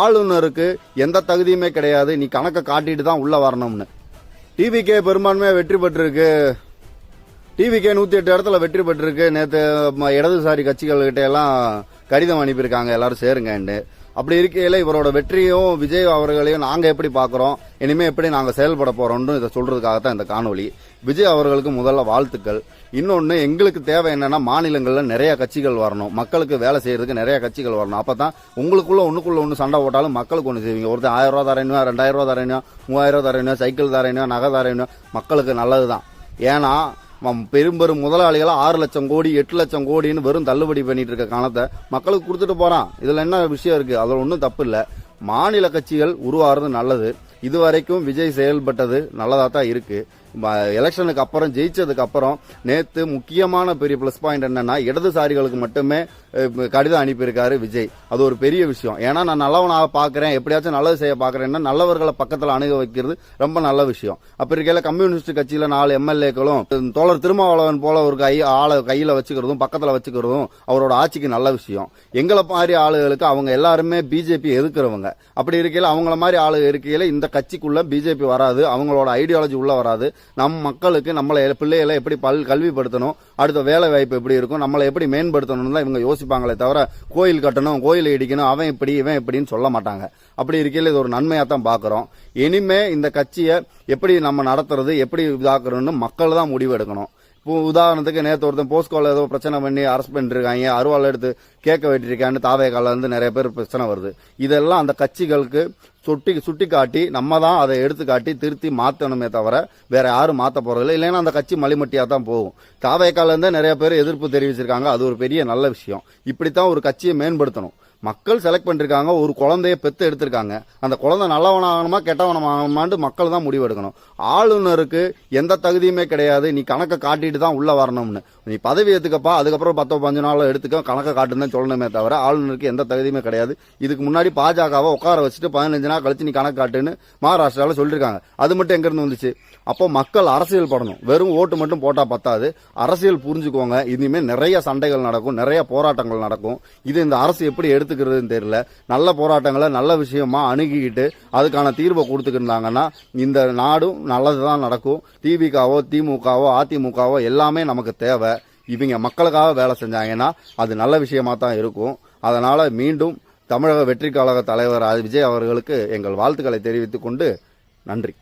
ஆளுநருக்கு எந்த தகுதியுமே கிடையாது, நீ கணக்கை காட்டிட்டு தான் உள்ள வரணும்னு. டிவிகே பெரும்பான்மையா வெற்றி பெற்றிருக்கு. டிவிகே 108 இடத்துல வெற்றி பெற்றிருக்கு. நேற்று இடதுசாரி கட்சிகள் கிட்ட எல்லாம் கடிதம் அனுப்பியிருக்காங்க எல்லாரும் சேருங்கன்னு. அப்படி இருக்கையில இவரோட வெற்றியும் விஜய் அவர்களையும் நாங்க எப்படி பாக்குறோம், இனிமே எப்படி நாங்க செயல்பட போறோம்னு இதை சொல்றதுக்காகத்தான் இந்த காணொலி. விஜய் அவர்களுக்கு முதல்ல வாழ்த்துக்கள். இன்னொன்னு, எங்களுக்கு தேவை என்னன்னா மாநிலங்கள்ல நிறைய கட்சிகள் வரணும், மக்களுக்கு வேலை செய்யறதுக்கு நிறைய கட்சிகள் வரணும். அப்பதான் உங்களுக்குள்ள ஒண்ணு சண்டை போட்டாலும் மக்களுக்கு ஒண்ணு செய்வீங்க. ஒருத்தர் 1000 ரூபாய் தரேனுவா, 2000 ரூபாய் தரேனுவா, 3000 ரூபாய் தரேனுவா, சைக்கிள் தரேனுவா, நகை தரேனுவா, மக்களுக்கு நல்லதுதான். ஏன்னா பெரும் முதலாளிகளா 6 லட்சம் கோடி 8 லட்சம் கோடின்னு வெறும் தள்ளுபடி பண்ணிட்டு இருக்க காலத்தை மக்களுக்கு கொடுத்துட்டு போறான். இதுல என்ன விஷயம் இருக்கு? அதுல ஒன்றும் தப்பு இல்ல. மாநில கட்சிகள் உருவாகிறது நல்லது. இதுவரைக்கும் விஜய் செயல்பட்டது நல்லதா தான் இருக்கு. எலெக்ஷனுக்கு அப்புறம் ஜெயிச்சதுக்கு அப்புறம் நேத்து முக்கியமான பெரிய பிளஸ் பாயிண்ட் என்னன்னா, இடதுசாரிகளுக்கு மட்டுமே கடிதம் அனுப்பியிருக்காரு விஜய். அது ஒரு பெரிய விஷயம். ஏன்னா நான் நல்லவனாக பாக்குறேன், எப்படியாச்சும் நல்லது செய்ய பாக்குறேன்னா நல்லவர்களை பக்கத்துல அணுக வைக்கிறது ரொம்ப நல்ல விஷயம். அப்ப இருக்கையில கம்யூனிஸ்ட் கட்சியில 4 எம்எல்ஏக்களும் தோழர் திருமாவளவன் போல ஒரு ஆளை கையில வச்சுக்கிறதும் பக்கத்துல வச்சுக்கிறதும் அவரோட ஆட்சிக்கு நல்ல விஷயம். எங்களை மாதிரி ஆளுகளுக்கு அவங்க எல்லாருமே பிஜேபி எதிர்க்கிறவங்க. அப்படி இருக்கையில அவங்கள மாதிரி ஆளு இருக்கையில இந்த கட்சிக்குள்ள பிஜேபி வராது, அவங்களோட ஐடியாலஜி உள்ள வராது. நம் மக்களுக்கு நம்மளை பிள்ளைகளை எப்படி கல்விப்படுத்தணும், அடுத்த வேலை வாய்ப்பு எப்படி இருக்கும், நம்மளை எப்படி மேம்படுத்தணும் தான் இவங்க யோசிப்பாங்களே தவிர கோயில் கட்டணும், கோயிலை இடிக்கணும், அவன் இப்படி இவன் இப்படின்னு சொல்ல மாட்டாங்க. அப்படி இருக்கையில இது ஒரு நன்மையா தான் பாக்குறோம். இனிமே இந்த கட்சியை எப்படி நம்ம நடத்துறது, எப்படி இதாக்குறோம்னு மக்கள் தான் முடிவு எடுக்கணும். உதாரணத்துக்கு நேற்று ஒருத்தன் போஸ்கோல ஏதோ பிரச்சனை பண்ணி அரெஸ்ட் பண்ணிருக்காங்க, அருவாள் எடுத்து கேட்க வெட்டிருக்கான்னு தாவேக்கால இருந்து நிறைய பேர் பிரச்சனை வருது. இதெல்லாம் அந்த கட்சிகளுக்கு சுட்டி காட்டி நம்ம தான் அதை எடுத்து காட்டி திருத்தி மாத்தணுமே தவிர வேற யாரும் மாத்த போறதில்லை. இல்லைன்னா அந்த கட்சி மலிமட்டியா தான் போகும். தாவேக்கால இருந்து நிறைய பேர் எதிர்ப்பு தெரிவிச்சிருக்காங்க. அது ஒரு பெரிய நல்ல விஷயம். இப்படித்தான் ஒரு கட்சியை மேம்படுத்தணும். மக்கள் செலக்ட் பண்ணிருக்காங்க, ஒரு குழந்தைய பெத்து எடுத்திருக்காங்க. அந்த குழந்தை நல்லவனாகணுமா கெட்டவனமாகணுமான்னு மக்கள் தான் முடிவு எடுக்கணும். ஆளுநருக்கு எந்த தகுதியுமே கிடையாது, நீ கணக்கை காட்டிட்டு தான் உள்ள வரணும்னு. நீ பதவி எடுத்துக்கப்பா, அதுக்கப்புறம் 10-15 நாள் எடுத்துக்க, கணக்கை காட்டுன்னு சொல்லணுமே தவிர ஆளுநருக்கு எந்த தகுதியுமே கிடையாது. இதுக்கு முன்னாடி பாஜகவை உட்கார வச்சுட்டு 15 நாள் கழிச்சு நீ கணக்கு காட்டுன்னு மகாராஷ்டிரால சொல்லிருக்காங்க. அது மட்டும் எங்க இருந்து வந்துச்சு? அப்போ மக்கள் அரசியல் படணும், வெறும் ஓட்டு மட்டும் போட்டா பத்தாது. அரசியல் புரிஞ்சுக்கோங்க. இனிமே நிறைய சண்டைகள் நடக்கும், நிறைய போராட்டங்கள் நடக்கும். இது இந்த அரசு எப்படி எடுத்துக்கிறதுன்னு தெரியல. நல்ல போராட்டங்களை நல்ல விஷயமா அணுகிக்கிட்டு அதுக்கான தீர்வை கொடுத்துக்கிட்டாங்கன்னா இந்த நாடும் நல்லதுதான் நடக்கும். டிவிகாவோ திமுகவோ அதிமுகவோ எல்லாமே நமக்கு தேவை. இவங்க மக்களுக்காக வேலை செஞ்சாங்கன்னா அது நல்ல விஷயமா தான் இருக்கும். அதனால மீண்டும் தமிழக வெற்றி கழக தலைவர் விஜய் அவர்களுக்கு எங்கள் வாழ்த்துக்களை தெரிவித்துக் கொண்டு நன்றி.